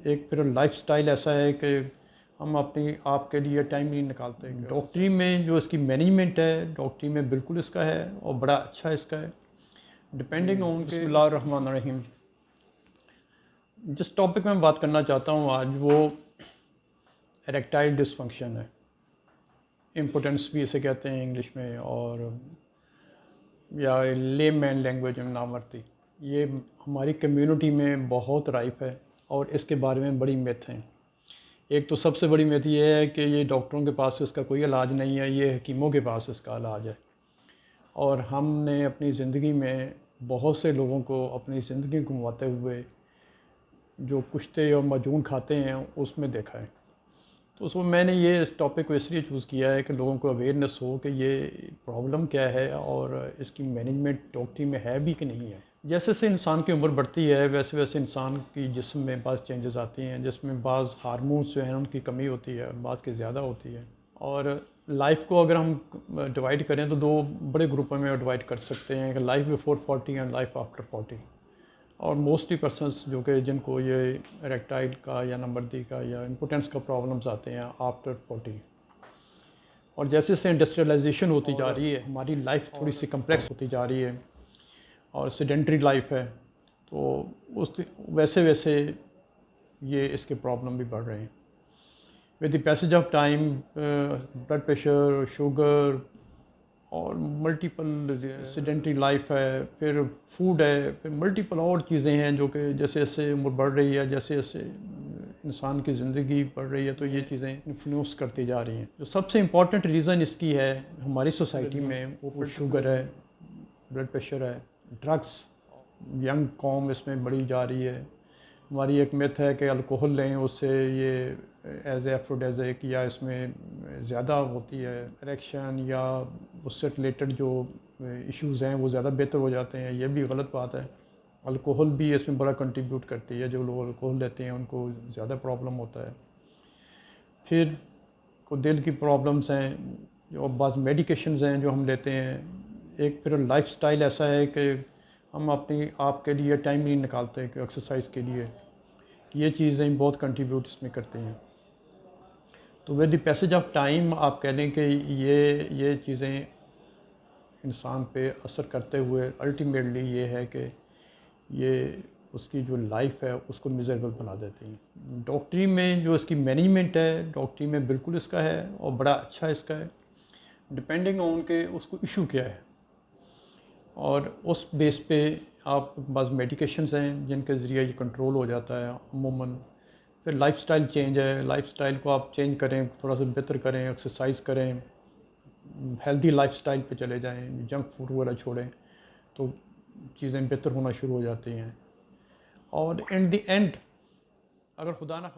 एक फिर लाइफस्टाइल ऐसा है कि हम अपनी आप के लिए टाइम नहीं निकालते। डॉक्टरी में जो इसकी मैनेजमेंट है, डॉक्टरी में बिल्कुल इसका है और बड़ा अच्छा इसका है, डिपेंडिंग ऑन के। बिस्मिल्लाहिर्रहमानिर्रहीम। जिस टॉपिक में मैं बात करना चाहता हूँ आज, वो इरेक्टाइल डिसफंक्शन है। इम्पोर्टेंस भी इसे कहते हैं इंग्लिश में, और या लेमैन लैंग्वेज में नामर्ती। ये हमारी कम्युनिटी में बहुत राइफ है और इसके बारे में बड़ी मिथ हैं। एक तो सबसे बड़ी मिथ ये है कि ये डॉक्टरों के पास इसका कोई इलाज नहीं है, ये हकीमों के पास इसका इलाज है। और हमने अपनी ज़िंदगी में बहुत से लोगों को अपनी ज़िंदगी घुमाते हुए जो कुश्ते और मजून खाते हैं उसमें देखा है। तो उसमें मैंने ये इस टॉपिक को इसलिए चूज़ किया है कि लोगों को अवेयरनेस हो कि ये प्रॉब्लम क्या है और इसकी मैनेजमेंट डॉक्टरी में है भी कि नहीं है। जैसे जैसे इंसान की उम्र बढ़ती है वैसे वैसे इंसान की जिस्म में बाज़ चेंजेस आती हैं, जिसमें बाज़ हार्मोन्स जो हैं उनकी कमी होती है, बाज़ की ज़्यादा होती है। और लाइफ को अगर हम डिवाइड करें तो दो बड़े ग्रुपों में डिवाइड कर सकते हैं कि life before 40 and life after 40। और मोस्टली पर्सनस जो कि जिनको ये इरेक्टाइल का या नंबरदी का या इम्पोर्टेंस का प्रॉब्लम्स आते हैं आफ्टर 40। और जैसे जैसे इंडस्ट्रियलाइजेशन होती जा रही है, हमारी लाइफ थोड़ी सी कम्प्लेक्स होती जा रही है और सेडेंट्री लाइफ है, तो उस वैसे वैसे ये इसके प्रॉब्लम भी बढ़ रहे हैं। With the passage of time blood pressure, sugar और मल्टीपल सेडेंट्री लाइफ है, फिर फूड है, फिर मल्टीपल और चीज़ें हैं जो कि जैसे जैसे उम्र बढ़ रही है, जैसे जैसे इंसान की ज़िंदगी बढ़ रही है, तो ये चीज़ें इन्फ्लुएंस करती जा रही हैं। जो सबसे इम्पॉर्टेंट रीज़न इसकी है हमारी सोसाइटी में, वो शुगर है, ब्लड प्रेशर है, ड्रग्स। यंग कौम इसमें बढ़ी जा रही है। हमारी एक मिथ है कि अल्कोहल लें उससे ये एज एफ्रोडेजिक या इसमें ज़्यादा होती है इरेक्शन या उससे रिलेटेड जो इश्यूज़ हैं वो ज़्यादा बेहतर हो जाते हैं। ये भी गलत बात है। अल्कोहल भी इसमें बड़ा कंट्रीब्यूट करती है। जो लोग अल्कोहल लेते हैं उनको ज़्यादा प्रॉब्लम होता है। फिर को दिल की प्रॉब्लम्स हैं, जो बाज़ मेडिकेशंस हैं जो हम लेते हैं। एक फिर लाइफस्टाइल ऐसा है कि हम अपनी आप के लिए टाइम नहीं निकालते कि एक्सरसाइज के लिए। ये चीज़ें बहुत कंट्रीब्यूट इसमें करती हैं। तो with the passage of time आप कह लें कि ये चीज़ें इंसान पे असर करते हुए अल्टीमेटली ये है कि ये उसकी जो लाइफ है उसको मिजरेबल बना देती हैं। डॉक्टरी में जो इसकी मैनेजमेंट है, डॉक्टरी में बिल्कुल इसका है और बड़ा अच्छा इसका है, डिपेंडिंग ऑन के उसको इशू क्या है। और उस बेस पे आप बस मेडिकेशंस हैं जिनके ज़रिए ये कंट्रोल हो जाता है अमूमन। फिर लाइफस्टाइल चेंज है, लाइफस्टाइल को आप चेंज करें, थोड़ा सा बेहतर करें, एक्सरसाइज करें, हेल्दी लाइफस्टाइल पे चले जाएं, जंक फूड वगैरह छोड़ें, तो चीज़ें बेहतर होना शुरू हो जाती हैं। और इन द एंड अगर खुदा ना